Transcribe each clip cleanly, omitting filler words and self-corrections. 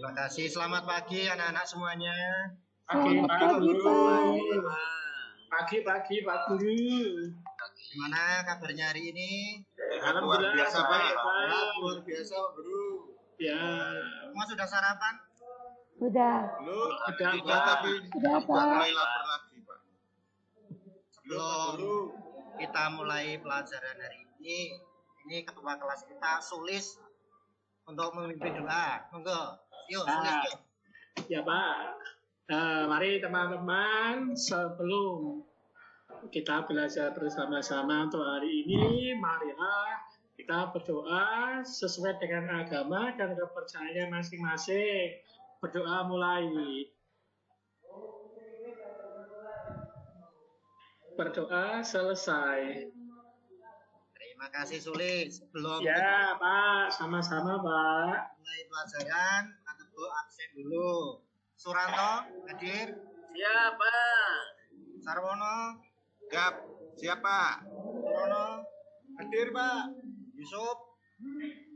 Terima kasih. Selamat pagi anak-anak semuanya. Pagi, Selamat Pak pagi, Guru. Pak. Pagi, Pak Guru. Gimana kabarnya hari ini? Alhamdulillah biasa, baik, Pak. Pak. Luar biasa, Guru. Ya, Semua sudah sarapan? Sudah. Belum, Sudah, kita Pak. tapi Sudah, sudah Pak. mulai lapar lagi, Pak. Belum. Guru. Kita mulai pelajaran hari ini ketua kelas kita Sulis untuk memimpin doa. Monggo. Yuk, Sulis yuk. Ya, Pak. Mari teman-teman, sebelum kita belajar bersama-sama untuk hari ini, marilah kita berdoa sesuai dengan agama dan kepercayaan masing-masing. Berdoa mulai. Berdoa selesai. Terima kasih Sulis. Sebelum Ya, Pak. Sama-sama, Pak. mulai pelajaran, kita dulu absen dulu. Suranto, hadir. Siap, Pak. Sarwono, Siap. Siapa? Surono, Hadir, Pak. Yusuf,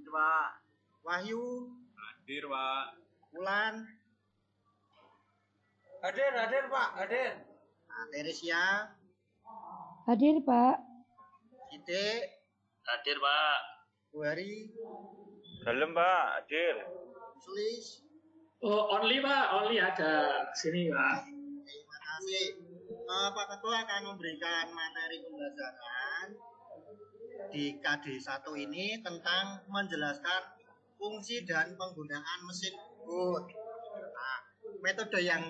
Pak. Wahyu, Hadir, Pak. Wulan, Hadir, Pak. Hadir. Teresia, Hadir, Pak. Siti, Hadir, Pak. Buhari, Dalam, Pak. Hadir. Sulis. Oh, only, Pak. Only ada. Sini, Pak. Terima kasih. Pak Ketua akan memberikan materi pembelajaran di KD1 ini tentang menjelaskan fungsi dan penggunaan mesin boot. Nah, metode yang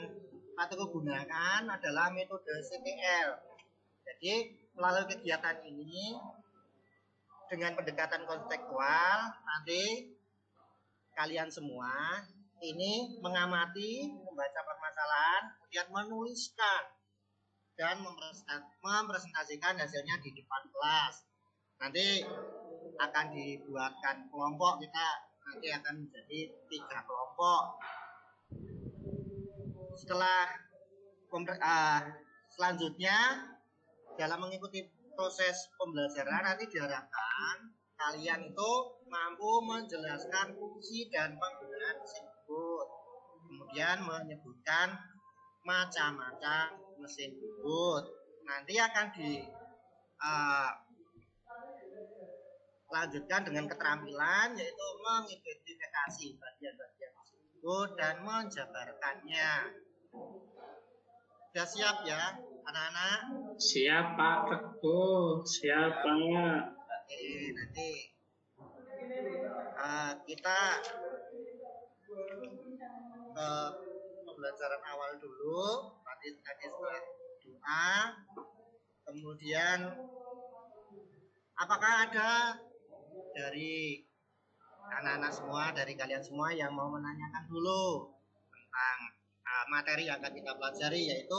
Pak Teguh gunakan adalah metode CTL. Jadi, melalui kegiatan ini dengan pendekatan konseptual, nanti kalian semua ini mengamati, membaca permasalahan, kemudian menuliskan dan mempresentasikan hasilnya di depan kelas. Nanti akan dibuatkan kelompok, kita nanti akan menjadi 3 kelompok. Setelah selanjutnya dalam mengikuti proses pembelajaran nanti diharapkan kalian itu mampu menjelaskan fungsi dan penggunaan mesin boot, kemudian menyebutkan macam-macam mesin boot. Nanti akan dilanjutkan dengan keterampilan yaitu mengidentifikasi bagian-bagian mesin boot dan menjabarkannya. Sudah siap ya anak-anak? Siap, Pak Teguh. Siap, Pak. Oke, nanti kita ke pembelajaran awal dulu. Tadi setelah doa, kemudian apakah ada dari anak-anak semua, dari kalian semua yang mau menanyakan dulu tentang materi yang akan kita pelajari, yaitu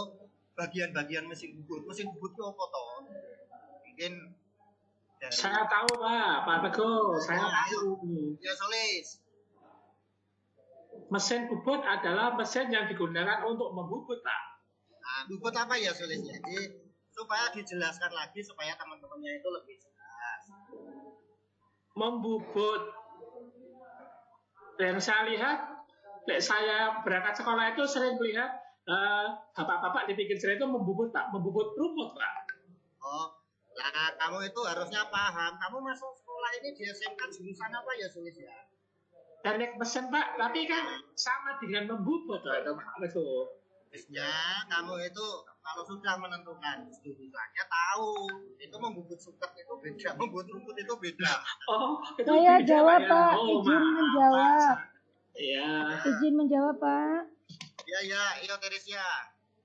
bagian-bagian mesin bubut. Mesin bubut itu apa toh? Mungkin dari... Saya tahu, Pak Teguh. Saya tahu. Ya, Solis. Mesin bubut adalah mesin yang digunakan untuk membubut, Pak. Nah, bubut apa ya, Solis? Jadi supaya dijelaskan lagi supaya teman-temannya itu lebih jelas. Membubut. Dan saya lihat, saya berangkat sekolah itu sering melihat bapak-bapak di pinggir jalan itu membubut, Pak. Membubut rumput, Pak. Oh, lah kamu itu harusnya paham. Kamu masuk sekolah ini di SMK jurusan apa ya, Solis ya? Teknik mesin, Pak. Tapi kan sama dengan membubut, Pak. Ya, kamu itu kalau sudah menentukan jurusannya tahu. Itu membubut suket itu beda, membubut rumput itu beda. Oh, itu Saya beda, jawab, ya? Pak. Oh, Izin maaf, menjawab. Pak. Iya. Izin menjawab, Pak. Iya, Teresia.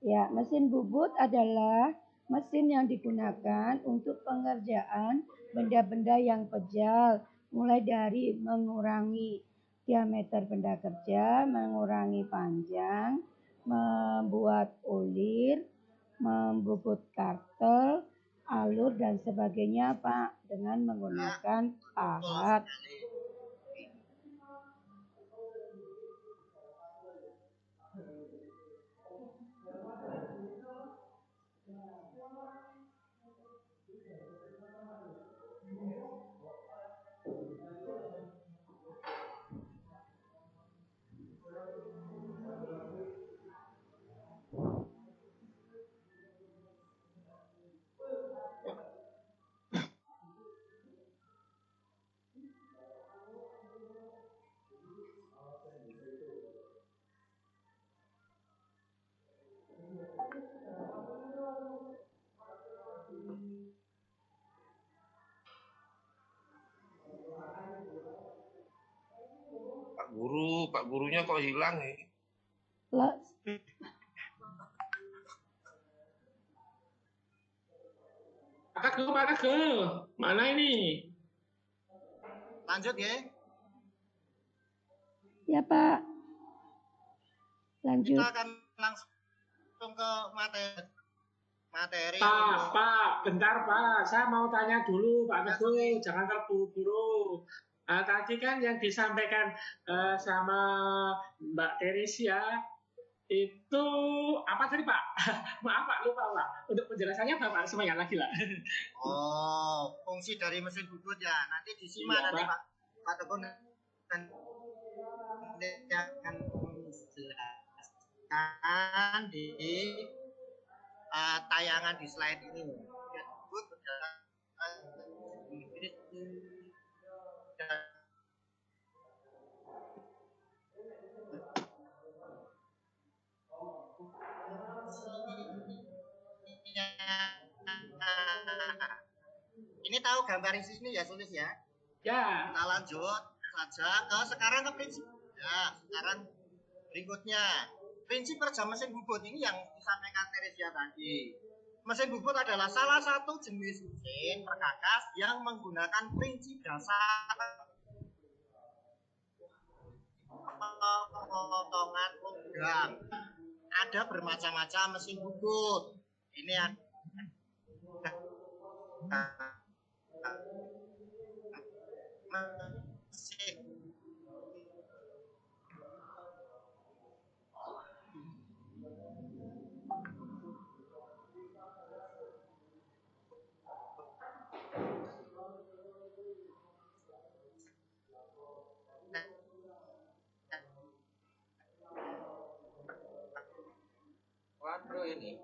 Ya, mesin bubut adalah mesin yang digunakan untuk pengerjaan benda-benda yang kejal, mulai dari mengurangi diameter benda kerja, mengurangi panjang, membuat ulir, membubut kartel, alur, dan sebagainya, Pak, dengan menggunakan pahat. Pak gurunya kok hilang nih? Lah, Pak Ageng, mana ini? Lanjut ya. ya Pak. Lanjut. Kita akan langsung ke materi. Pak, bentar Pak. Saya mau tanya dulu Pak Teguh, jangan terburu-buru. Tadi kan yang disampaikan sama Mbak Teresia itu apa tadi Pak? Maaf Pak, lupa Pak. Untuk penjelasannya Bapak semuanya lagi lah. Oh, fungsi dari mesin bubut ya. Nanti disimak Iya, nanti Pak. Pak Teguh nanti akan menjelaskan di tayangan di slide ini. Mesin bubut adalah ini tahu gambar di sini ya Sulis ya. Ya. Kita lanjut saja sekarang ke prinsip. Ya, sekarang berikutnya prinsip kerja mesin bubut ini yang disampaikan Teresia tadi. Mesin bubut adalah salah satu jenis mesin perkakas yang menggunakan prinsip dasar pemotongan logam. Ada bermacam-macam mesin bubut. Ini ada mesin Waduh ini.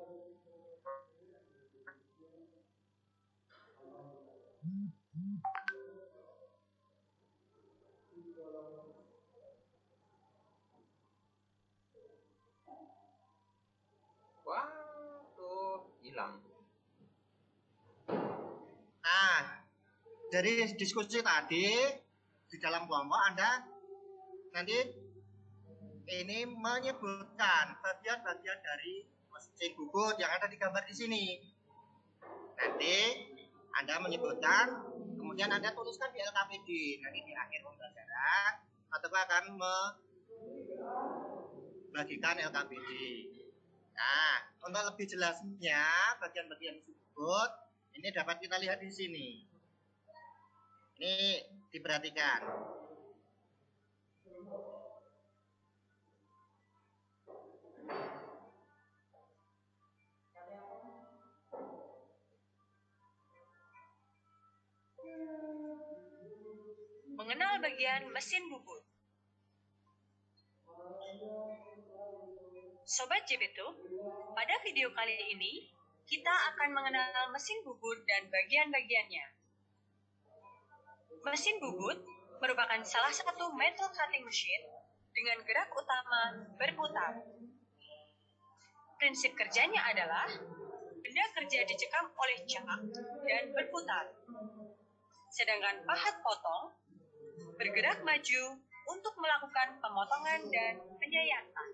Waduh, hilang. Nah, dari diskusi tadi di dalam kelompok Anda nanti ini menyebutkan bagian-bagian dari mesin bubut yang ada di gambar di sini. Nanti Anda menyebutkan, kemudian Anda tuliskan di LKPD. Nanti di akhir pembelajaran atau akan membagikan LKPD. Nah, untuk lebih jelasnya bagian-bagian mesin bubut ini dapat kita lihat di sini. Ini diperhatikan. Mengenal bagian mesin bubut. Sobat JBTube, pada video kali ini kita akan mengenal mesin bubut dan bagian-bagiannya. Mesin bubut merupakan salah satu metal cutting machine dengan gerak utama berputar. Prinsip kerjanya adalah benda kerja dicekam oleh cak dan berputar. Sedangkan pahat potong bergerak maju untuk melakukan pemotongan dan penyayatan.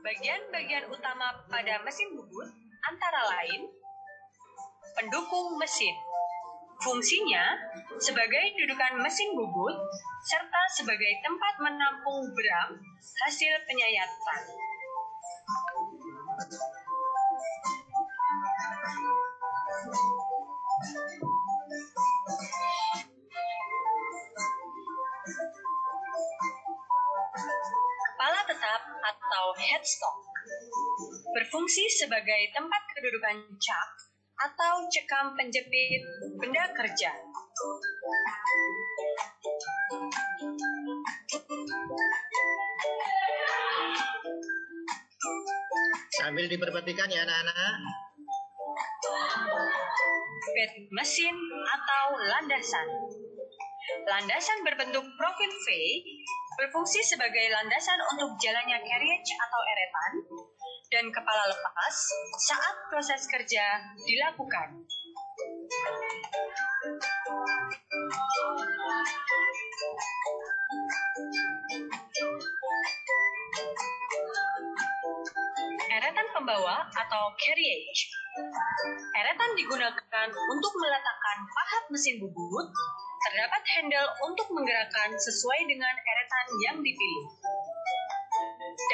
Bagian-bagian utama pada mesin bubut antara lain pendukung mesin. Fungsinya sebagai dudukan mesin bubut serta sebagai tempat menampung bram hasil penyayatan. Kepala tetap atau headstock berfungsi sebagai tempat kedudukan cak atau cekam penjepit benda kerja. Sambil diperhatikan ya anak-anak. Bed mesin atau landasan. Landasan berbentuk profil V berfungsi sebagai landasan untuk jalannya carriage atau eretan dan kepala lepas saat proses kerja dilakukan. Eretan pembawa atau carriage. Eretan digunakan untuk meletakkan pahat mesin bubut. Terdapat handle untuk menggerakkan sesuai dengan eretan yang dipilih.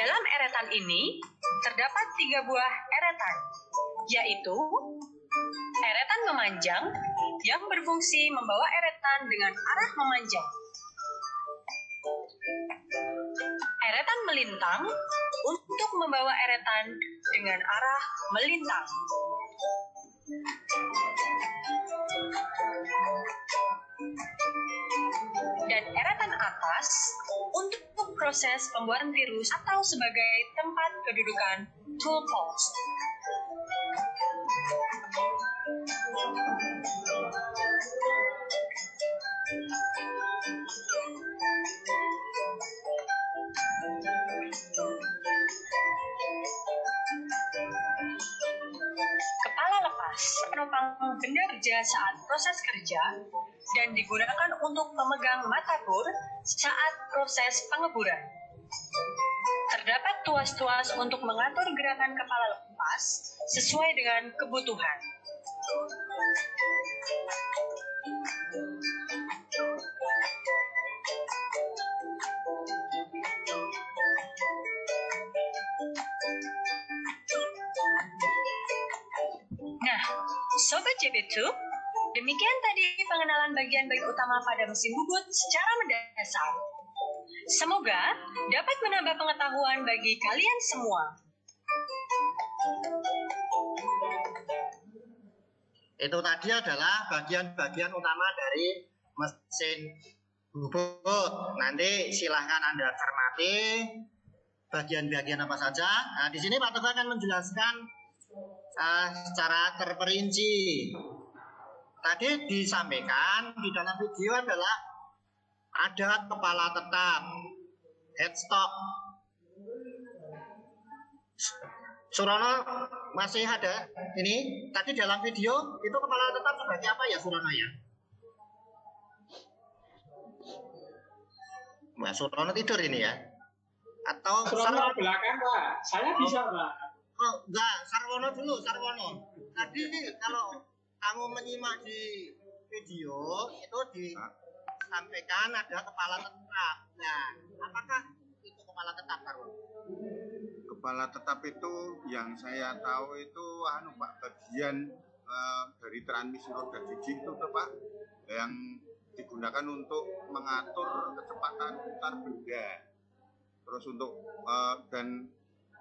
Dalam eretan ini, terdapat 3 buah eretan, yaitu eretan memanjang yang berfungsi membawa eretan dengan arah memanjang. Eretan melintang untuk membawa eretan dengan arah melintang. Dan eretan atas untuk proses pembuatan tirus atau sebagai tempat kedudukan tool post. Kepala lepas penopang benda kerja saat proses kerja dan digunakan untuk pemegang mata bor saat proses pengeburan. Terdapat tuas-tuas untuk mengatur gerakan kepala lepas sesuai dengan kebutuhan. Nah, Sobat JB2, demikian tadi pengenalan bagian-bagian utama pada mesin bubut secara mendasar. Semoga dapat menambah pengetahuan bagi kalian semua. Itu tadi adalah bagian-bagian utama dari mesin bubut. Nanti silahkan Anda cermati bagian-bagian apa saja. Nah, di sini Pak Teguh akan menjelaskan secara terperinci. Tadi disampaikan di dalam video adalah ada kepala tetap, headstock. Surono masih ada ini tadi dalam video itu kepala tetap sebagai apa ya Surono ya? Mbak Surono tidur ini ya? Atau Sarwono belakang Pak, saya bisa Pak. Oh enggak, Sarwono dulu, Sarwono. Tadi kalau kamu menyimak di video itu disampaikan ada kepala tetap. Nah, apakah itu kepala tetap Sarwono? Kepala tetap itu yang saya tahu itu Pak, bagian dari transmisi roda gigi itu Pak, yang digunakan untuk mengatur kecepatan putar benda. Terus untuk dan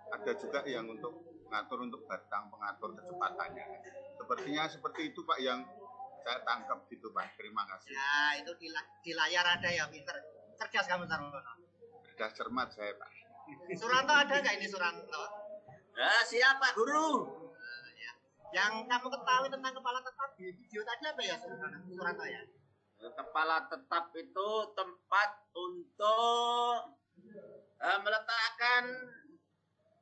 ada juga yang untuk mengatur untuk batang pengatur kecepatannya. Sepertinya seperti itu Pak yang saya tangkap gitu Pak. Terima kasih. Ya, itu di layar ada ya, pinter. Cerdas kamu Sarwono. Sudah cermat saya Pak. Suranto ada nggak ini Suranto? Ya, siapa guru? Yang kamu ketahui tentang kepala tetap di video tadi apa ya Suranto ya? Kepala tetap itu tempat untuk meletakkan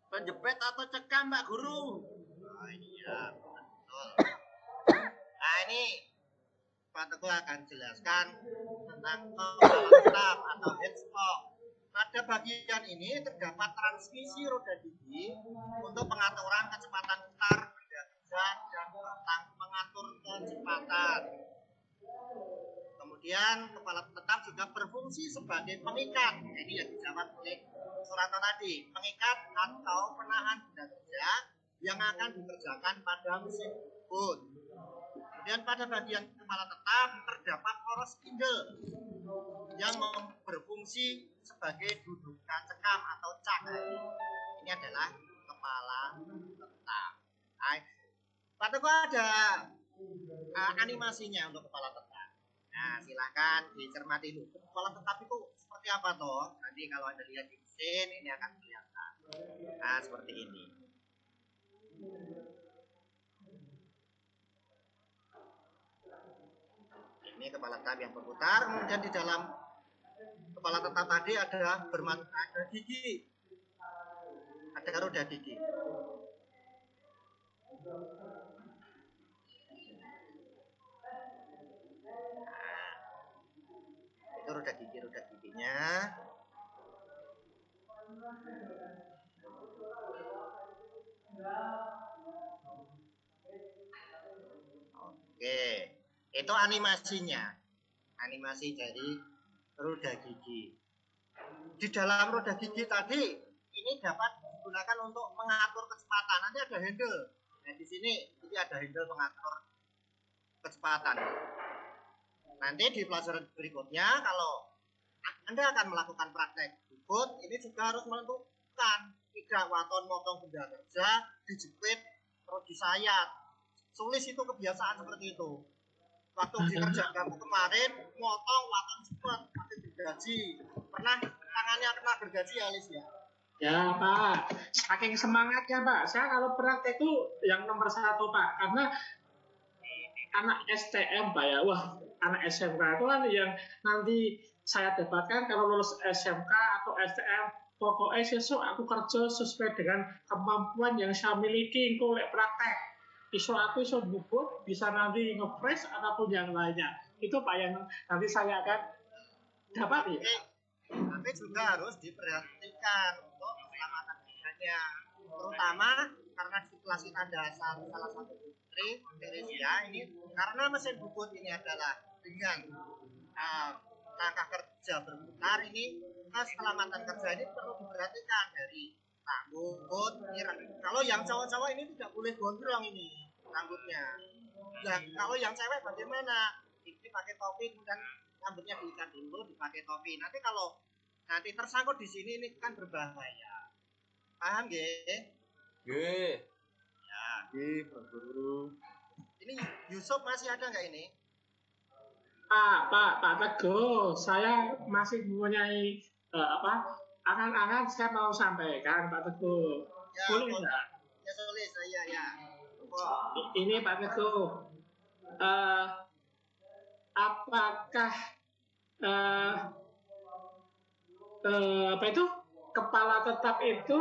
penjepit atau cekam, Pak Guru. Oh iya, betul. Nah ini Pak Teguh akan jelaskan tentang kepala tetap atau headstock. Pada bagian ini terdapat transmisi roda gigi untuk pengaturan kecepatan putar benda kerja dan batang pengatur kecepatan. Kemudian kepala tetap juga berfungsi sebagai pengikat. Ini yang dijawab oleh Suranto tadi, pengikat atau penahan benda kerja yang akan dikerjakan pada mesin bubut. Kemudian pada bagian kepala tetap terdapat poros spindle yang berfungsi sebagai dudukan cekam atau cak. Ini adalah kepala tetap. Pak Teguh ada animasinya untuk kepala tetap. Nah, silahkan dicermati dulu. Kepala tetap itu seperti apa toh? Nanti kalau Anda lihat di mesin ini akan kelihatan. Nah, seperti ini. Ini kepala tetap yang berputar, kemudian di dalam kepala tetap tadi ada gigi, ada roda gigi. Itu roda giginya. Oke, itu animasinya. Animasi dari roda gigi. Di dalam roda gigi tadi ini dapat digunakan untuk mengatur kecepatan. Nanti ada handle. Nah, di sini ini ada handle pengatur kecepatan. Nanti di pelajaran berikutnya kalau Anda akan melakukan praktek bubut, ini juga harus menentukan tidak waton motong benda kerja, dijepit, terus disayat. Sulis itu kebiasaan seperti itu. Waktu di kerja kamu kemarin, motong waton cepet, pakai gergaji. Pernah tangannya kena gergaji ya, Lis ya? Ya Pak, saking semangatnya Pak, saya kalau praktek itu yang nomor 1 Pak, karena anak STM Pak ya, wah anak SMK itu kan yang nanti saya dapatkan kalau lulus SMK atau STM, pokoknya besok aku kerja sesuai dengan kemampuan yang saya miliki, engkau lek praktek. Aku iso bubut, bisa nanti nge-press ataupun yang lainnya. Itu Pak yang nanti saya akan dapat ya. Tapi juga harus diperhatikan untuk keselamatan kerjanya, terutama karena di kelas kita ada salah satu putri Teresia ini, karena mesin bubut ini adalah dengan langkah kerja berputar, ini keselamatan kerja ini perlu diperhatikan dari rambut. Kalau yang cowok-cowok ini tidak boleh gondrong ini rambutnya. Nah, kalau yang cewek bagaimana? Ini pakai topi, kemudian rambutnya diikat dulu, dipakai topi. Nanti kalau nanti tersangkut di sini ini kan berbahaya. Paham nggih? Nggih. Ya. Oke, Pak Guru. Ini Yusuf masih ada nggak ini? Pak Teguh, saya masih mempunyai angan-angan saya mau sampaikan Pak Teguh. Ya, Boleh nggak? Ya tulis saya ya. Ini Pak Teguh, apakah kepala tetap itu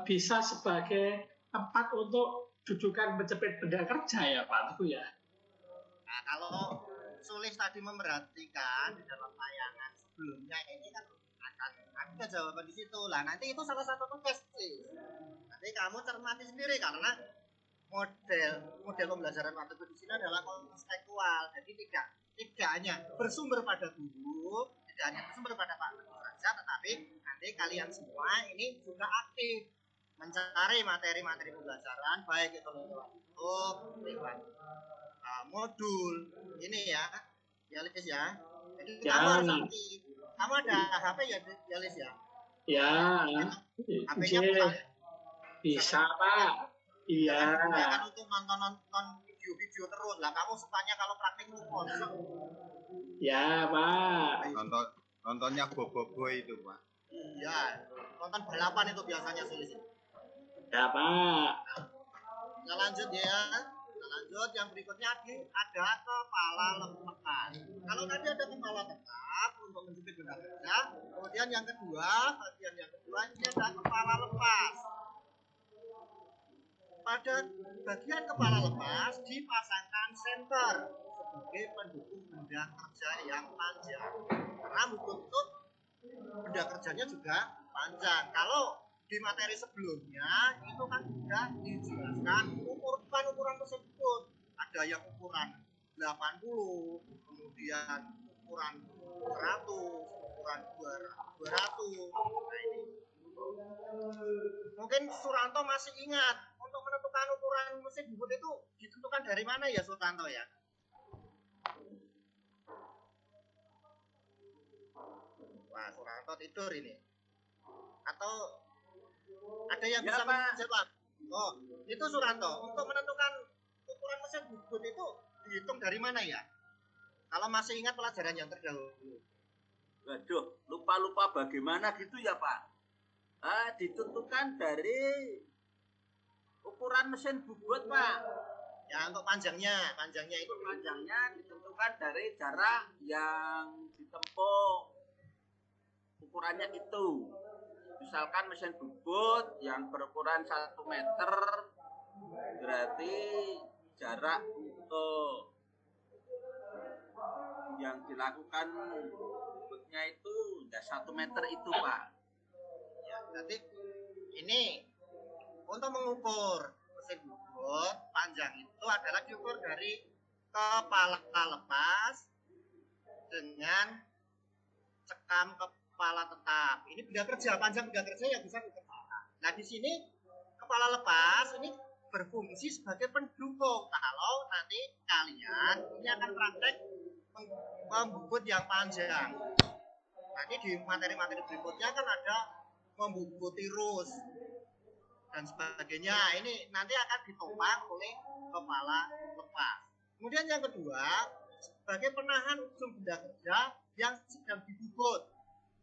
bisa sebagai tempat untuk dudukan menjepit benda kerja ya Pak Teguh ya? Nah, kalau Sulis tadi memperhatikan di dalam tayangan sebelumnya ini kan akan ada jawaban di situ lah. Nanti itu salah satu tugas sih. Nanti kamu cermati sendiri karena model pembelajaran Pak Teguh di sini adalah kontekstual. Jadi tidak hanya bersumber pada guru, tidak hanya bersumber pada Pak Teguh saja, tetapi nanti kalian semua ini juga aktif mencari materi-materi pembelajaran, baik itu lewat YouTube, lewat modul ini ya Lis ya. Jadi kamu harus aktif. Kamu ada HP ya Lis ya? Ya, HP-nya bisa Pak. Iya. Jangan untuk nonton video-video terus lah. Kamu sukanya kalau praktik itu konsep. Ya Pak. Nontonnya bobo itu Pak. Iya, nonton balapan itu biasanya Sulis. Ya Pak. Kita lanjut ya. Lanjut yang berikutnya ada kepala lepas. Kalau tadi ada kepala tetap untuk menjepit benda kerja, kemudian yang kedua, bagian yang kedua ini ada kepala lepas. Pada bagian kepala lepas dipasangkan senter sebagai pendukung benda kerja yang panjang. Karena bentuk benda kerjanya juga panjang. Kalau di materi sebelumnya itu kan sudah dijelaskan ukuran tersebut. Ada yang ukuran 80, kemudian ukuran 100, ukuran 200. Nah, ini mungkin Suranto masih ingat untuk menentukan ukuran mesin bubut itu ditentukan dari mana ya Suranto ya? Wah, Suranto tidur ini. Atau ada yang bisa menjawab? Oh, itu Suranto. Untuk menentukan ukuran mesin bubut itu dihitung dari mana ya? Kalau masih ingat pelajaran yang terdahulu. Waduh, lupa-lupa bagaimana gitu ya Pak? Ditentukan dari ukuran mesin bubut Pak. Ya, untuk panjangnya itu Panjangnya ditentukan dari jarak yang ditempuh. Ukurannya itu. Misalkan mesin bubut yang berukuran 1 meter berarti jarak untuk yang dilakukan bobotnya itu udah 1 meter itu Pak. Ya, berarti ini untuk mengukur mesin bobot panjang itu adalah diukur dari kepala lepas dengan cekam kepala tetap. Ini benda kerja, panjang benda kerja yang bisa dikerjakan. Nah, di sini kepala lepas ini berfungsi sebagai pendukung kalau nanti kalian ini akan praktek membubut yang panjang. Nanti di materi-materi berikutnya kan ada membubut tirus dan sebagainya. Ini nanti akan ditopang oleh kepala lepas. Kemudian yang kedua, sebagai penahan ujung benda kerja yang sedang dibubut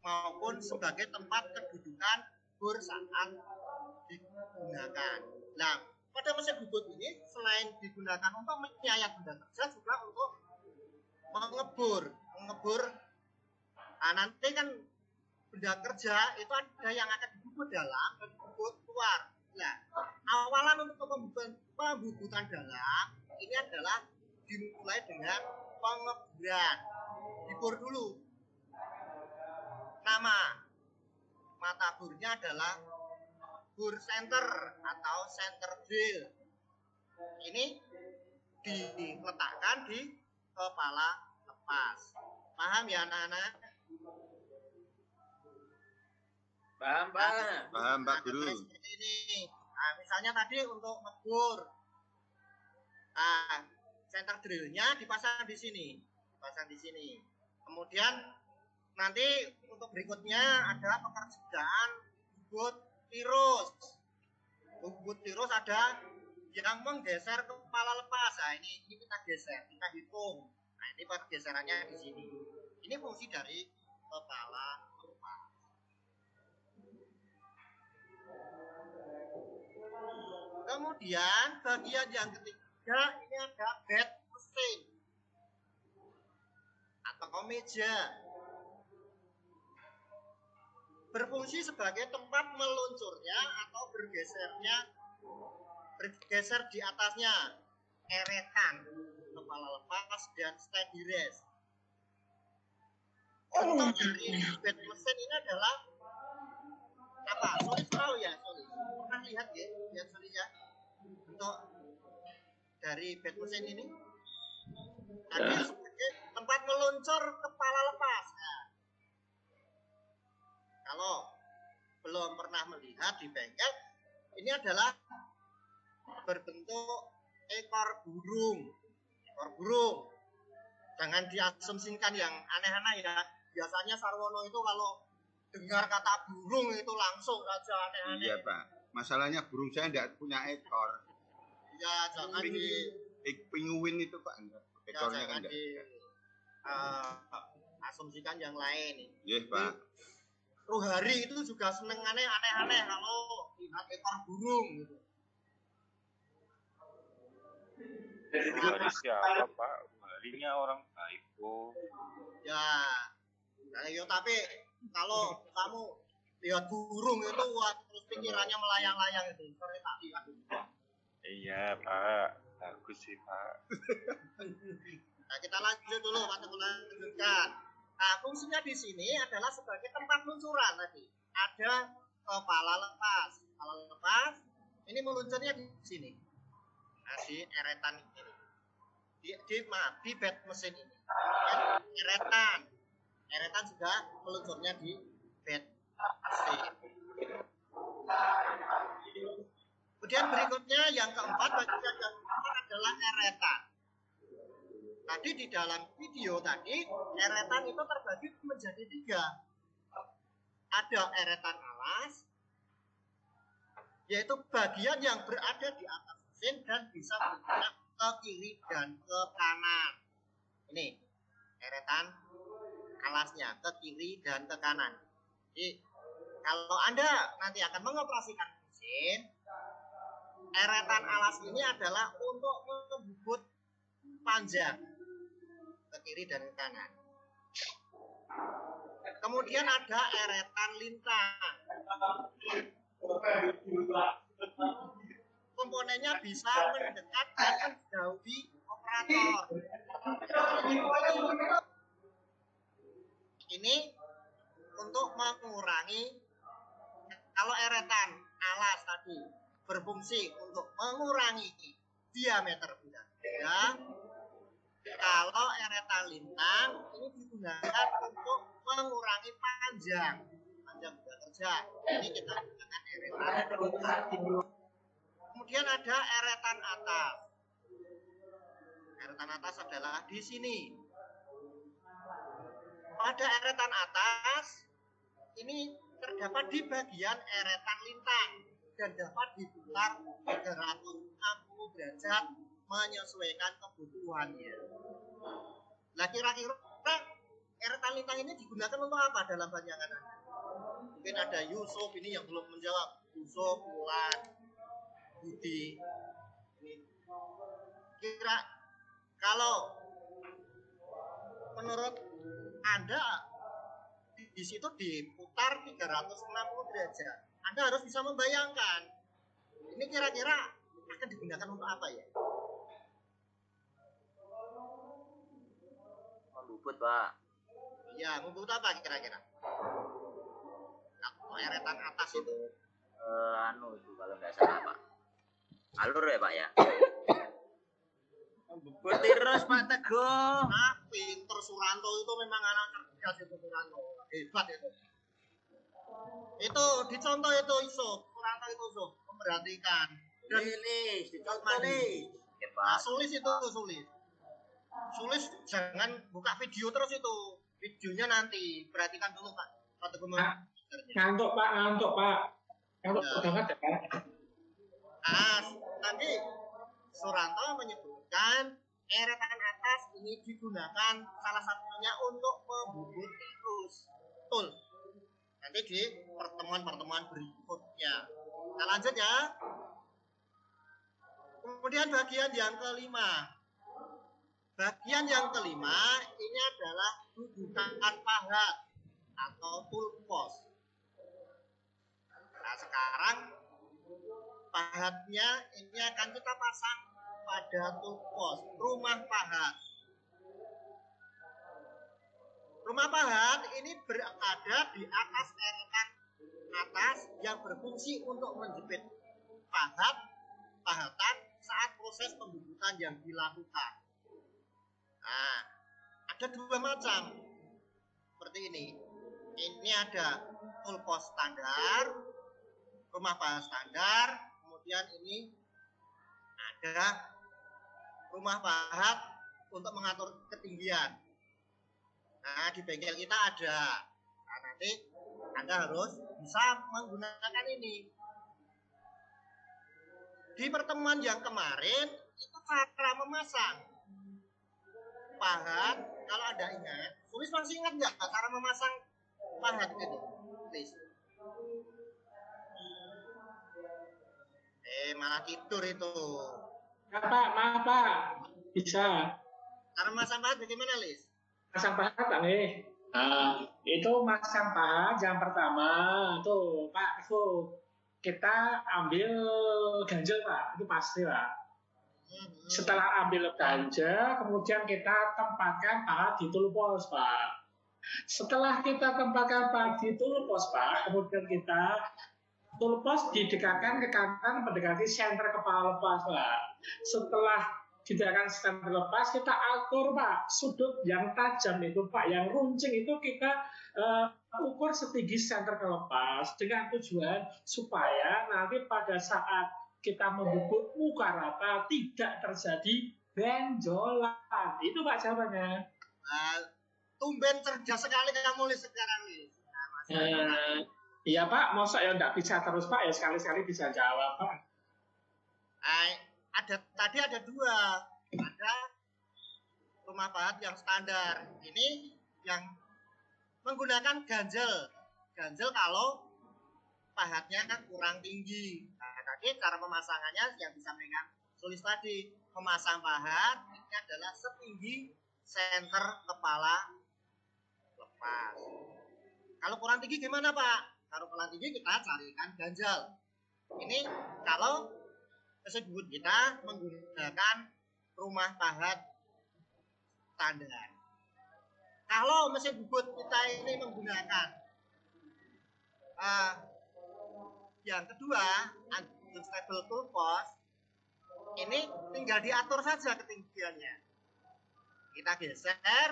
maupun sebagai tempat kedudukan bor saat digunakan. Nah, pada mesin bubut ini selain digunakan untuk menyayat benda kerja juga untuk mengebur. Nah, nanti kan benda kerja itu ada yang akan dibubut dalam dan dibubut luar. Nah, awalan untuk pembubutan dalam ini adalah dimulai dengan pengeburan. Dibor dulu. Nama mata bornya adalah bor center atau center drill. Ini diletakkan di kepala lepas. Paham ya anak-anak? Paham Pak? Paham Pak Guru. Seperti ini. Nah, misalnya tadi untuk ngebor, center drillnya dipasang di sini, Kemudian nanti untuk berikutnya ada pekerjaan bubut tirus. Bubut tirus ada yang menggeser kepala lepas. Nah, ini kita geser, kita hitung. Nah, ini pergeserannya di sini. Ini fungsi dari kepala lepas. Kemudian bagian yang ketiga ini ada bed mesin atau meja. Berfungsi sebagai tempat meluncurnya atau bergeser di atasnya eretan kepala lepas dan steady rest. Contoh dari bed mesin ini adalah apa? Sulit tahu ya, Sulit. Pernah lihat ya, Sulit ya? Untuk dari bed mesin ini tadi sebagai tempat meluncur kepala lepas. Nah, kalau belum pernah melihat di bengkel, ini adalah berbentuk ekor burung. Jangan diasumsikan yang aneh-aneh ya. Biasanya Sarwono itu kalau dengar kata burung itu langsung saja aneh-aneh. Iya Pak. Masalahnya burung saya tidak punya ekor. Ya, jangan penguin itu Pak. Ekornya kan enggak. Asumsikan yang lain. Iya Pak. Rohari itu juga seneng aneh-aneh kalau lihat ekor burung gitu. Rohari siapa Pak? Roharinya orang baik kok. Ya, tapi kalau kamu lihat burung itu terus pikirannya melayang-layang itu. Sorry tak lihat. Iya Pak, bagus sih Pak. Nah, kita lanjut dulu, lanjutkan. Nah, fungsinya di sini adalah sebagai tempat luncuran tadi. Ada kepala lepas. Kepala lepas ini meluncurnya di sini. Nah, di eretan ini. Di bed mesin ini. Eretan juga meluncurnya di bed mesin. Kemudian berikutnya yang keempat, bagian yang keempat adalah eretan. Tadi di dalam video tadi, eretan itu terbagi menjadi 3. Ada eretan alas, yaitu bagian yang berada di atas mesin dan bisa bergerak ke kiri dan ke kanan. Ini eretan alasnya ke kiri dan ke kanan. Jadi kalau Anda nanti akan mengoperasikan mesin, eretan alas ini adalah untuk membubut panjang ke kiri dan ke kanan. Kemudian ada eretan lintang. komponennya bisa mendekat dan menjauhi operator. Ini untuk mengurangi kalau eretan alas tadi berfungsi untuk mengurangi diameter bulan. Ya. Kalau eretan lintang ini digunakan untuk mengurangi panjang bulan kerja. Ini kita gunakan eretan lintang. Kemudian ada eretan atas. Eretan atas adalah di sini. Pada eretan atas ini terdapat di bagian eretan lintang dan dapat diputar 360 derajat menyesuaikan kebutuhannya. Nah, kira-kira eretan lintang ini digunakan untuk apa dalam bayangan Anda? Mungkin ada Yusuf ini yang belum menjawab. Yusuf, Wulan, Budi. Kira kalau menurut Anda di situ diputar 360 derajat. Anda harus bisa membayangkan. Ini kira-kira akan digunakan untuk apa ya? Membubut, Pak. Iya, membubut apa kira-kira? Kalau eretan atas itu. Itu kalau nggak salah, Pak. Alur ya, Pak ya? Membubut terus, Pak Teguh. Nah, pinter Suranto itu memang anak cerdas itu Suranto. Hebat itu. Itu dicontoh itu Suranto itu memperhatikan. Dan dicontoh nih. Nah, sulis jangan buka video terus itu. Videonya nanti perhatikan dulu Pak. Ngantuk Pak. Ngantuk banget ya Pak. Nanti Suranto menyebutkan eretan atas ini digunakan salah satunya untuk membubut tikus. Betul. Nanti di pertemuan-pertemuan berikutnya. Kita lanjut ya. Kemudian bagian yang kelima. Bagian yang kelima ini adalah dudukan pahat atau tulpos. Nah, sekarang pahatnya ini akan kita pasang pada tulpos, rumah pahat. Rumah pahat ini berada di atas eretan atas yang berfungsi untuk menjepit pahatan saat proses pembubutan yang dilakukan. Nah, ada dua macam seperti ini. Ini ada tulpos standar, rumah pahat standar, kemudian ini ada rumah pahat untuk mengatur ketinggian. Nah, di bengkel kita ada. Nah, nanti Anda harus bisa menggunakan ini. Di pertemuan yang kemarin, itu cara memasang pahat. Kalau Anda ingat, Sulis masih ingat nggak cara memasang pahat gitu? Please. Malah tidur itu. Maaf Pak. Bisa. Cara memasang pahat bagaimana, Lis? Masang pahat Pak nih. Nah, itu masang pahat yang pertama tuh Pak, kita ambil ganjel Pak, itu pasti Pak. Setelah ambil ganjel, kemudian kita tempatkan pahat di tulpos Pak. Setelah kita tempatkan pahat di tulpos Pak, kemudian kita tulpos didekatkan ke kanan mendekati senter kepala lepas Pak. Setelah didekatkan senter lepas, kita atur Pak sudut yang tajam itu Pak, yang runcing itu kita ukur setinggi senter kelepas dengan tujuan supaya nanti pada saat kita membubut muka rata tidak terjadi benjolan. Itu Pak jawabannya. Tumben cerdas sekali kamu Lis sekarang Lis. Iya Pak, masa ya enggak bisa terus Pak, ya sekali-sekali bisa jawab Pak. Tadi ada dua. Ada rumah pahat yang standar. Ini yang menggunakan ganjel. Ganjel kalau pahatnya kan kurang tinggi. Nah, tadi cara pemasangannya yang disampaikan Sulis tadi, memasang pahat ini adalah setinggi senter kepala lepas. Kalau kurang tinggi gimana Pak? Kalau kurang tinggi kita carikan ganjel. Ini kalau mesin bubut kita menggunakan rumah pahat standar. Kalau mesin bubut kita ini menggunakan yang kedua, unstable full post, ini tinggal diatur saja ketinggiannya. Kita geser,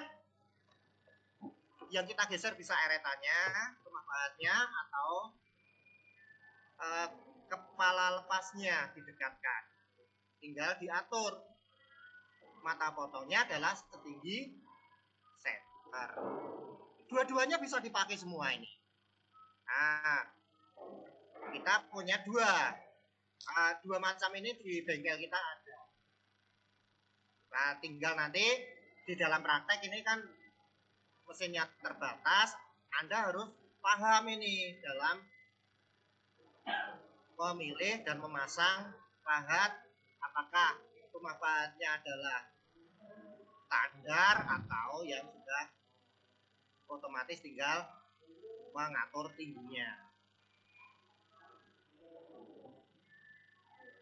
yang kita geser bisa eretannya, rumah pahatnya, atau kepala lepasnya didekatkan. Tinggal diatur. Mata potongnya adalah setinggi center. Dua-duanya bisa dipakai semua ini. Nah, kita punya dua macam ini di bengkel kita ada. Nah, tinggal nanti di dalam praktek ini kan mesinnya terbatas, Anda harus paham ini dalam memilih dan memasang pahat, apakah rumah pahatnya adalah standar atau yang sudah otomatis tinggal mengatur tingginya.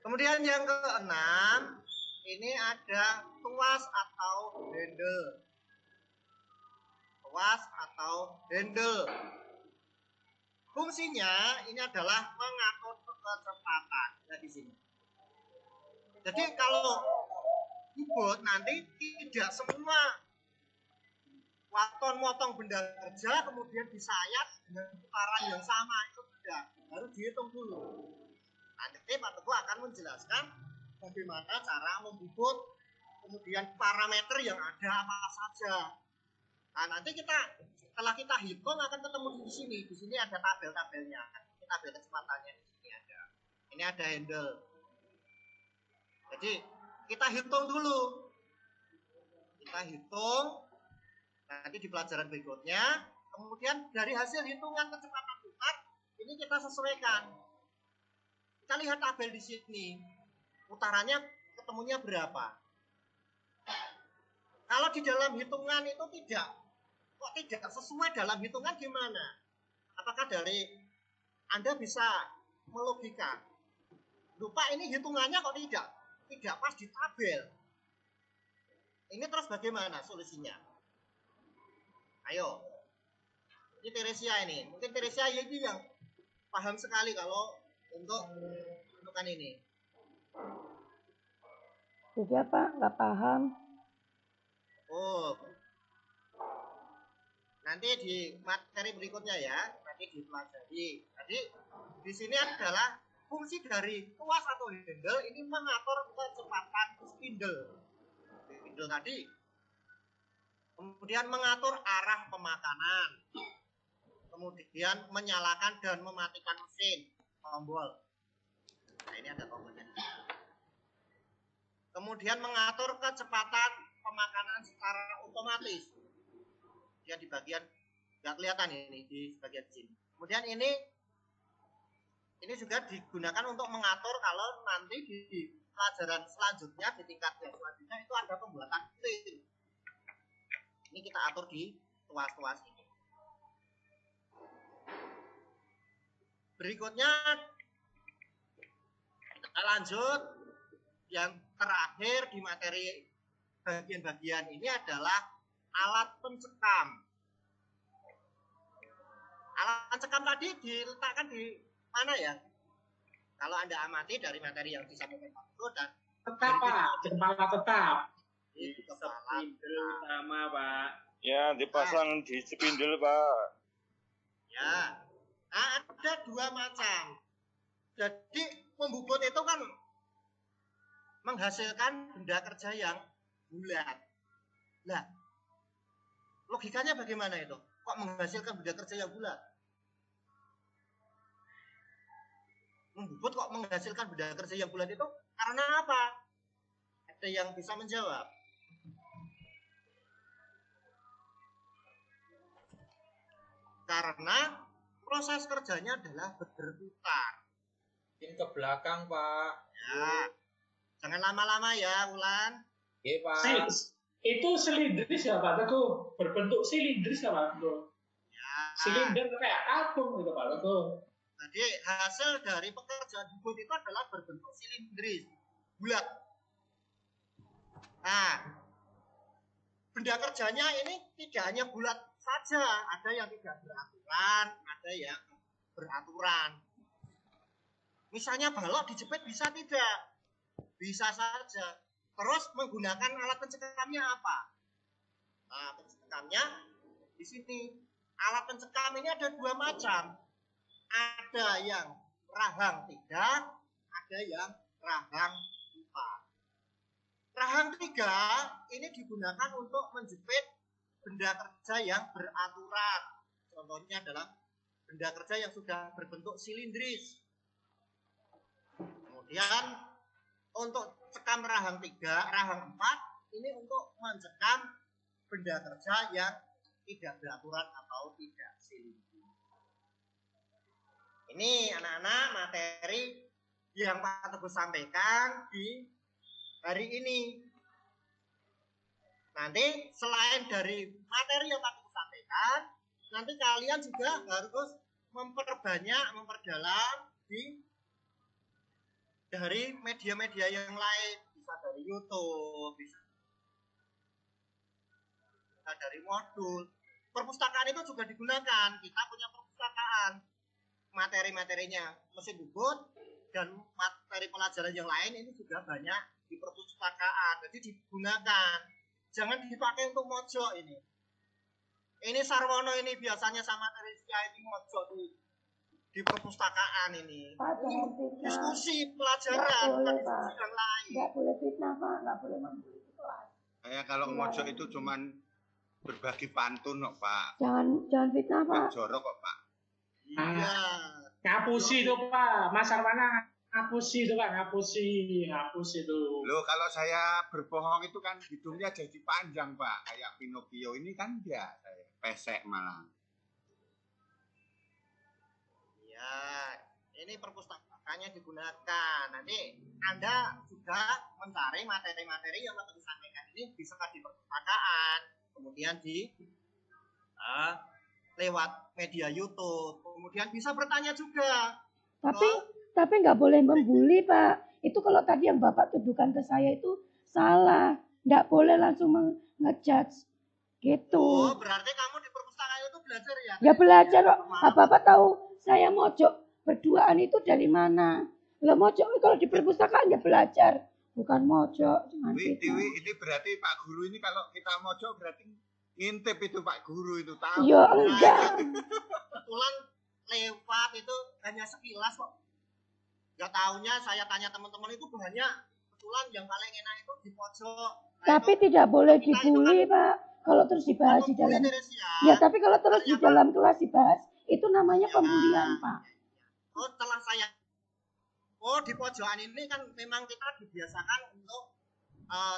Kemudian yang keenam, ini ada tuas atau handle. Tuas atau handle. Fungsinya ini adalah mengatur kecepatan. Nah, di sini. Jadi kalau bubut nanti tidak semua waton motong benda kerja kemudian disayat dengan putaran yang sama, itu tidak, harus dihitung dulu. Nanti Pak Teguh akan menjelaskan bagaimana cara membubut, kemudian parameter yang ada apa saja. Nah, nanti setelah kita hitung akan ketemu di sini. Di sini ada tabel-tabelnya. Ini tabel kecepatannya di sini ada. Ini ada handle. Jadi kita hitung dulu. Kita hitung. Nanti di pelajaran berikutnya. Kemudian dari hasil hitungan kecepatan putar, ini kita sesuaikan. Kita lihat tabel di sini. Putarannya ketemunya berapa. Kalau di dalam hitungan itu kok tidak sesuai dalam hitungan gimana? Apakah dari Anda bisa melogika? Lupa ini hitungannya kok tidak pas di tabel. Ini terus bagaimana solusinya? Ayo. Ini Teresia ini. Mungkin Teresia ini yang paham sekali kalau untuk menentukan ini. Tidak Pak, nggak paham. Oh. Nanti di materi berikutnya ya, nanti dipelajari. Jadi di sini adalah fungsi dari tuas atau handle ini mengatur kecepatan spindle. Spindle tadi. Kemudian mengatur arah pemakanan. Kemudian menyalakan dan mematikan mesin, tombol. Nah, ini ada tombolnya. Kemudian mengatur kecepatan pemakanan secara otomatis. Dia di bagian nggak kelihatan ini di bagian sini. Kemudian ini juga digunakan untuk mengatur kalau nanti di pelajaran selanjutnya di tingkat yang selanjutnya itu ada pembuatan clear. Ini kita atur di tuas-tuas ini. Berikutnya kita lanjut. Yang terakhir di materi bagian-bagian ini adalah alat pencekam. Alat pencekam tadi diletakkan di mana ya? Kalau Anda amati dari materi yang disampaikan Pak Guru dan tetap Pak, kepala tetap. Di kepala utama Pak. Ya, dipasang di spindle, Pak. Ya. Nah, ada dua macam. Jadi pembubut itu kan menghasilkan benda kerja yang bulat. Nah, logikanya bagaimana itu? Kok menghasilkan benda kerja yang bulat? Membubut kok menghasilkan benda kerja yang bulat itu karena apa? Ada yang bisa menjawab? Karena proses kerjanya adalah berputar. Mungkin ke belakang, Pak. Ya. Jangan lama-lama ya, Ulan. Oke, Pak. Itu silindris ya Pak Teguh? Berbentuk silindris ya Pak Teguh? Ya. Silinder kayak tabung gitu Pak Teguh. Jadi hasil dari pekerjaan bubut itu adalah berbentuk silindris. bulat. Nah, benda kerjanya ini tidak hanya bulat saja, ada yang tidak beraturan, ada yang beraturan. Misalnya balok dijepit bisa tidak? Bisa saja. Terus menggunakan alat pencekamnya apa? Nah, pencekamnya di sini. Alat pencekam ini ada dua macam. Ada yang rahang 3, ada yang rahang 4. Rahang 3 ini digunakan untuk menjepit benda kerja yang beraturan. Contohnya adalah benda kerja yang sudah berbentuk silindris. Kemudian untuk cekam rahang 3, rahang 4 ini untuk mencekam benda kerja yang tidak beraturan atau tidak silindris. Ini anak-anak materi yang Pak Teguh sampaikan di hari ini. Nanti selain dari materi yang Pak Teguh sampaikan, nanti kalian juga harus memperdalam dari media-media yang lain, bisa dari YouTube, bisa dari modul. Perpustakaan itu juga digunakan. Kita punya perpustakaan. Materi-materinya mesin bubut dan materi pelajaran yang lain ini juga banyak di perpustakaan. Jadi digunakan. Jangan dipakai untuk mojok ini. Ini Sarwono ini biasanya sama Teresia ini mojok di perpustakaan ini. Pak, jangan fitnah. Diskusi pelajaran, bukan diskusi yang lain. Nggak boleh fitnah, Pak. Nggak boleh membuli kelas. Kalau mojok itu cuman berbagi pantun kok, Pak. Jangan fitnah, Pak. Jorok kok, Pak. Iya. Ngapusi itu Pak, Mas Arwana ngapusi itu Pak, ngapusi itu. Loh, kalau saya berbohong itu kan hidungnya jadi panjang, Pak. Kayak Pinocchio ini kan dia, saya pesek malah. Ya, ini perpustakaannya digunakan. Nanti Anda juga mencari materi-materi yang telah disampaikan ini bisa di perpustakaan, kemudian di lewat media YouTube, kemudian bisa bertanya juga. Tapi nggak boleh membuli, Pak. Itu kalau tadi yang Bapak tuduhkan ke saya itu salah. Nggak boleh langsung ngejudge gitu. Oh, berarti kamu di perpustakaan itu belajar ya? Ya belajar kok. Bapak tahu saya mojok berduaan itu dari mana? Lo mojok kalau di perpustakaan ya belajar, bukan mojok. Jangan gitu. Ini berarti Pak Guru ini kalau kita mojok berarti ngintip itu Pak Guru itu tahu. Ya enggak. Kebetulan lewat itu hanya sekilas kok. Gak taunya saya tanya teman-teman itu banyak. Kebetulan yang paling enak itu di pojok. Tapi tidak boleh dibully, Pak. Kalau terus dibahas di dalam. Ya, tapi kalau terus di dalam kelas dibahas, itu namanya pembulian, Pak. Oh, setelah saya. Oh, di pojokan ini kan memang kita dibiasakan untuk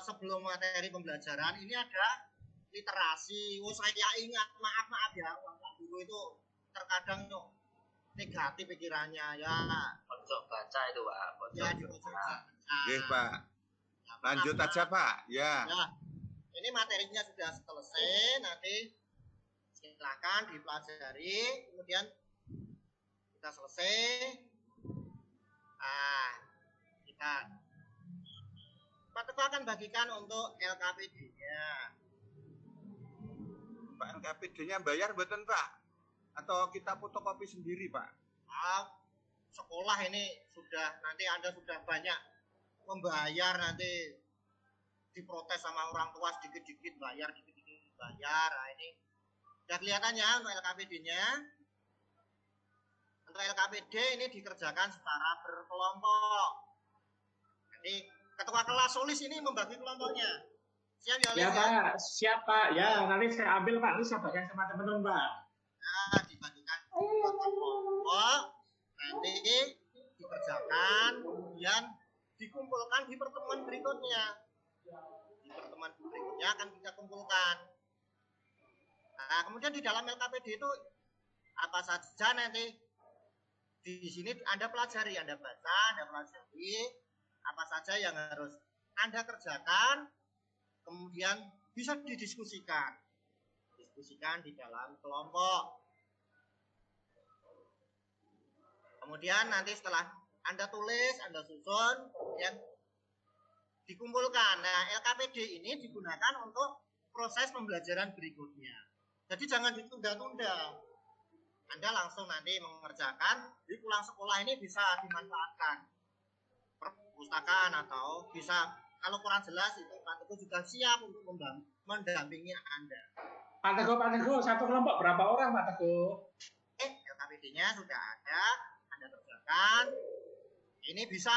sebelum materi pembelajaran ini ada literasi. Oh, saya ingat, maaf ya, Pak Guru itu terkadang tuh negatif pikirannya ya. Pojok baca itu Pak. Ya, di pojok baca. Oke, Pak. Lanjut aja, Pak. Ya. Ini materinya sudah selesai, nanti silakan dipelajari, kemudian kita selesai. Kita Pak Teguh akan bagikan untuk LKPD-nya. Pak, LKPD-nya bayar betul, Pak? Atau kita fotokopi sendiri, Pak? Sekolah ini sudah, nanti Anda sudah banyak membayar, nanti diprotes sama orang tua sedikit-sedikit bayar, sedikit-sedikit bayar. Nah, ini sudah kelihatannya untuk LKPD-nya. Untuk LKPD ini dikerjakan secara berkelompok. Jadi ketua kelas Sulis ini membagi kelompoknya. Siap ya, ya Pak, siap Pak. Ya, nanti saya ambil Pak, nanti saya bagikan sama teman-teman Pak. Nah, dibagikan kelompok, nanti dikerjakan, kemudian dikumpulkan di pertemuan berikutnya. Di pertemuan berikutnya akan kita kumpulkan. Nah, kemudian di dalam LKPD itu apa saja nanti di sini Anda pelajari, Anda baca, Anda pelajari apa saja yang harus Anda kerjakan, kemudian bisa didiskusikan di dalam kelompok. Kemudian nanti setelah Anda tulis, Anda susun, kemudian dikumpulkan. Nah, LKPD ini digunakan untuk proses pembelajaran berikutnya. Jadi jangan ditunda-tunda. Anda langsung nanti mengerjakan di pulang sekolah ini bisa dimanfaatkan perpustakaan atau bisa kalau kurang jelas itu Pak Teguh juga siap untuk mendampingi Anda. Pak Teguh, satu kelompok berapa orang Pak Teguh? LKPD-nya sudah ada, Anda kerjakan. Ini bisa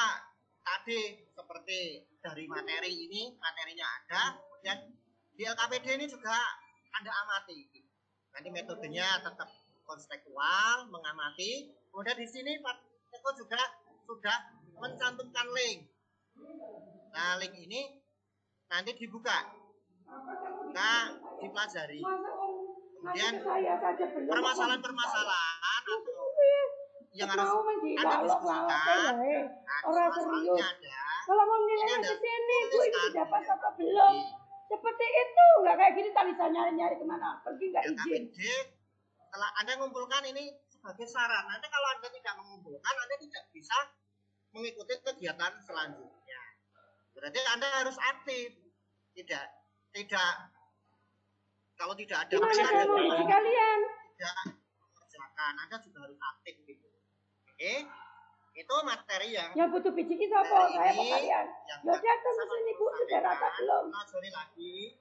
tadi seperti dari materi ini, materinya ada, kemudian di LKPD ini juga Anda amati. Nanti metodenya tetap konstekstual, mengamati. Kemudian di sini Pak Teguh juga sudah mencantumkan link. Nah, link ini nanti dibuka. Nah, dipelajari. Kemudian permasalahan-permasalahan atau yang harus Anda diskusikan. Nah, masalahnya ada. Kalau mau nilainya di sini, Bu, ini sudah pas apa belum? Seperti itu, nggak kayak gini tak bisa nyari-nyari kemana, pergi nggak izin. Setelah Anda mengumpulkan ini sebagai saran, nanti kalau Anda tidak mengumpulkan, Anda tidak bisa mengikuti kegiatan selanjutnya. Berarti Anda harus aktif. Tidak kalau tidak ada kalian tidak mengerjakan, Anda juga harus aktif gitu. Oke? Itu materi yang butuh biji kita apa? Saya apa kalian? Ya datang ke sini Bu, sudah rata belum? Lagi.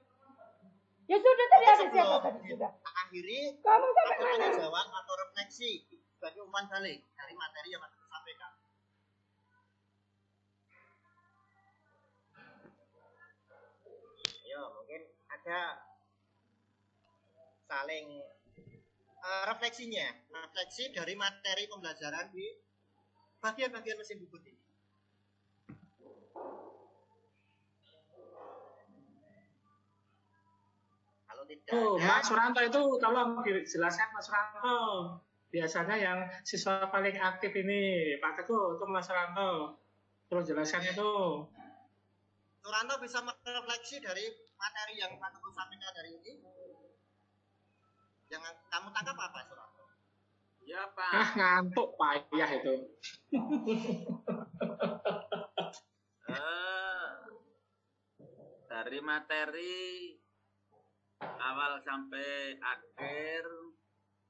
Ya sudah tadi ada siapa tadi sudah. Akhiri kamu sampai mana? Jawab atau refleksi sebagai umpan balik dari materi yang akan disampaikan. Ayo, mungkin ada saling refleksi dari materi pembelajaran di bagian-bagian mesin bubut ini. Kalau tidak Mas Suranto itu tolong dijelaskan Mas Suranto. Biasanya yang siswa paling aktif ini Pak Teguh untuk Mas Suranto. Terus jelaskan itu. Suranto bisa merefleksi dari materi yang Pak Teguh sampaikan dari ini. Yang kamu tangkap apa, Suranto? Ya, Pak. Ngantuk payah itu. Dari materi awal sampai akhir,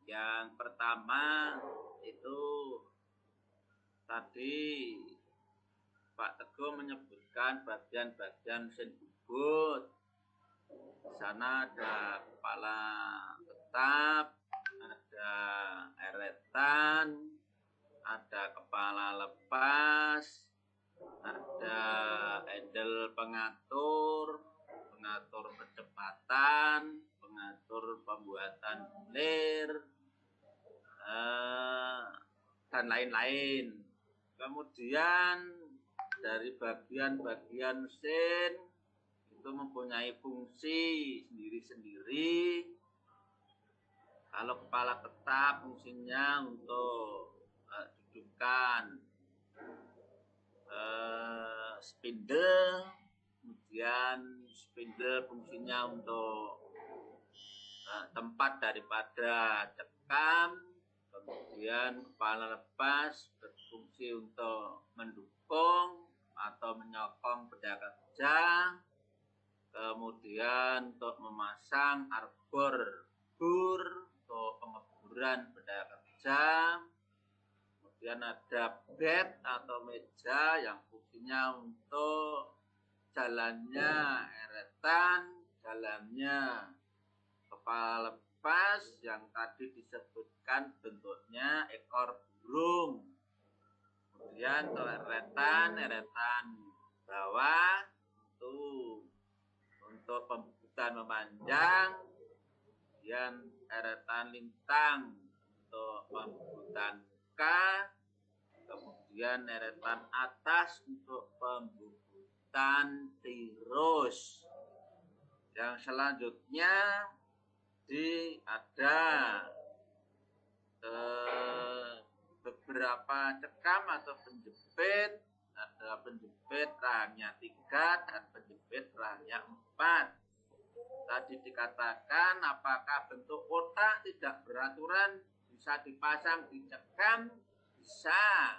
yang pertama itu tadi Pak Teguh menyebutkan bagian-bagian mesin bubut. Di sana ada kepala tetap, ada eretan, ada kepala lepas, ada handle pengatur kecepatan, pengatur pembuatan lir, dan lain-lain. Kemudian dari bagian-bagian mesin itu mempunyai fungsi sendiri-sendiri. Kalau kepala tetap fungsinya untuk dudukan spindle, kemudian spindle fungsinya untuk tempat daripada cekam, kemudian kepala lepas berfungsi untuk mendukung atau menyokong benda kerja, kemudian untuk memasang arbor bur untuk pengeburan benda kerja, kemudian ada bed atau meja yang fungsinya untuk jalannya eretan, jalannya kepala lepas yang tadi disebutkan bentuknya ekor burung. Kemudian untuk eretan bawah itu untuk pembubutan memanjang, kemudian eretan lintang untuk pembubutan K, kemudian eretan atas untuk pembubutan tirus. Yang selanjutnya ada beberapa cekam atau penjepit. Ada penjepit rahangnya 3 dan penjepit rahangnya 4. Tadi dikatakan apakah bentuk kotak tidak beraturan bisa dipasang di cekam? Bisa.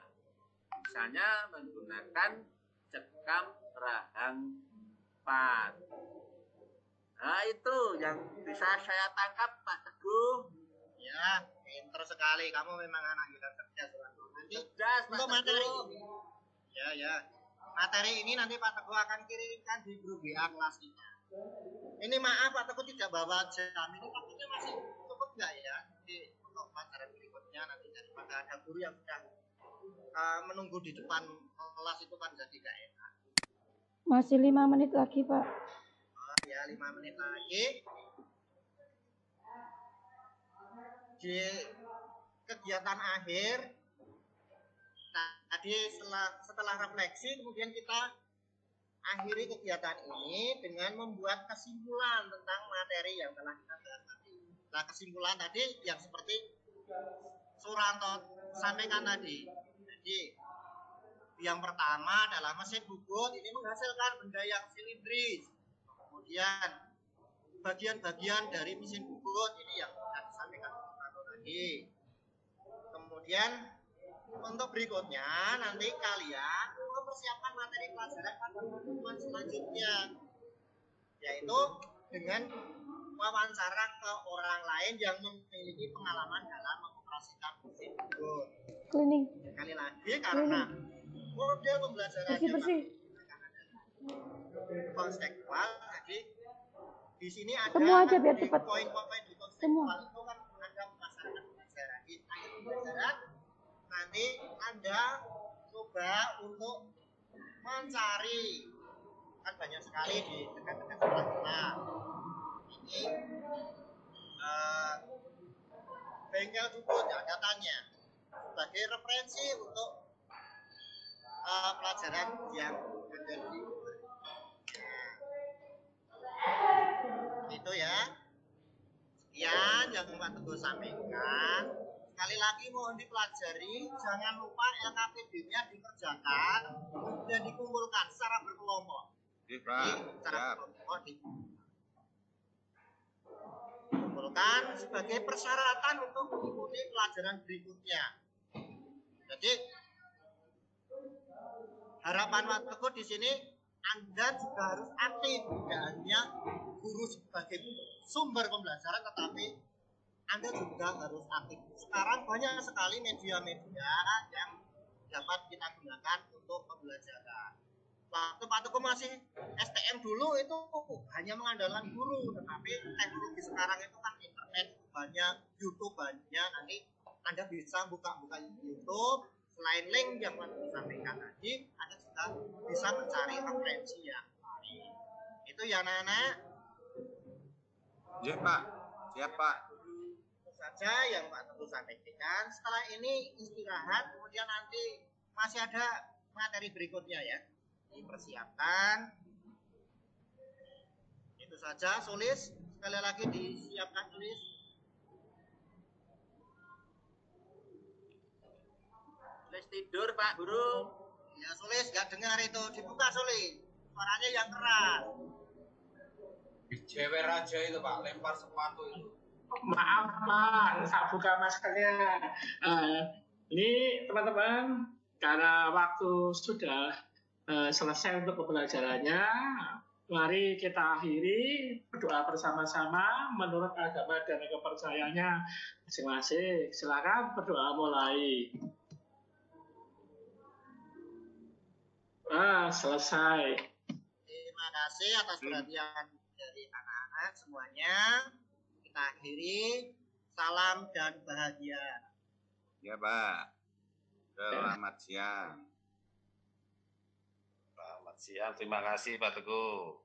Misalnya menggunakan cekam rahang 4. Nah itu yang bisa saya tangkap Pak Teguh. Ya, pinter sekali. Kamu memang anak yang cerdas. Nanti Cerdas Pak untuk materi. Teguh. Ya. Materi ini nanti Pak Teguh akan kirimkan di grup WA kelas kita. Ini maaf Pak Teguh tidak bawa jam. Ini waktunya masih cukup nggak ya? Jadi untuk pelajaran berikutnya nanti daripada ada guru yang sudah menunggu di depan kelas itu kan jadi nggak enak. Masih 5 menit lagi, Pak. Oh, ya 5 menit lagi. Di kegiatan akhir tadi setelah refleksi kemudian kita akhiri kegiatan ini dengan membuat kesimpulan tentang materi yang telah kita bahas tadi. Nah, kesimpulan tadi yang seperti Suranto sampaikan tadi. Jadi yang pertama adalah mesin bubut ini menghasilkan benda yang silindris. Kemudian bagian-bagian dari mesin bubut ini yang sudah disampaikan Suranto tadi. Kemudian untuk berikutnya nanti kalian mempersiapkan materi pelajaran pada pertemuan selanjutnya, yaitu dengan wawancara ke orang lain yang memiliki pengalaman dalam mengoperasikan mesin bubut. Cleaning. Sekali lagi karena model pembelajarannya Bersih. konseptual, jadi di sini ada Semua aja biar cepat. poin-poin di konseptual Semua. itu kan ada melaksanakan pembelajaran. Di akhir pembelajaran nanti Anda coba untuk mencari, kan banyak sekali di dekat-dekat sekolah kita ini bengkel bubut ya datanya sebagai referensi untuk pelajaran yang ada di itu ya. Sekian yang Pak Teguh sampaikan. Sekali lagi mohon dipelajari, jangan lupa LKPD-nya dikerjakan dan dikumpulkan secara berkelompok. Jadi secara berkelompok dikumpulkan sebagai persyaratan untuk mengikuti pelajaran berikutnya. Jadi harapan Pak Teguh di sini Anda juga harus aktif, tidak hanya guru sebagai sumber pembelajaran, tetapi Anda juga harus aktif. Sekarang banyak sekali media-media yang dapat kita gunakan untuk pembelajaran. Waktu Pak Teguh masih STM dulu itu hanya mengandalkan guru, tetapi teknologi sekarang itu kan internet banyak, YouTube banyak, nanti Anda bisa buka-buka YouTube. Selain link yang Pak Teguh sampaikan tadi, Anda juga bisa mencari referensi yang lain. Itu ya anak-anak. Ya Pak, siap Pak. Itu saja yang Pak Teguh sampaikan. Setelah ini istirahat, kemudian nanti masih ada materi berikutnya ya. Dipersiapkan. Itu saja, Sulis. Sekali lagi disiapkan, Sulis. Sulis tidur Pak Guru. Ya, Sulis, nggak dengar itu. Dibuka, Sulis. Suaranya yang keras. Jewer aja itu Pak, lempar sepatu itu. Maaf Pak, saya buka maskernya. Ini teman-teman, karena waktu sudah selesai untuk pembelajarannya, mari kita akhiri berdoa bersama-sama menurut agama dan kepercayaannya masing-masing. Silakan berdoa mulai. Selesai. Terima kasih atas perhatian dari anak-anak semuanya. Kita akhiri. Salam dan bahagia. Ya Pak. Selamat siang. Selamat siang, terima kasih Pak Teguh.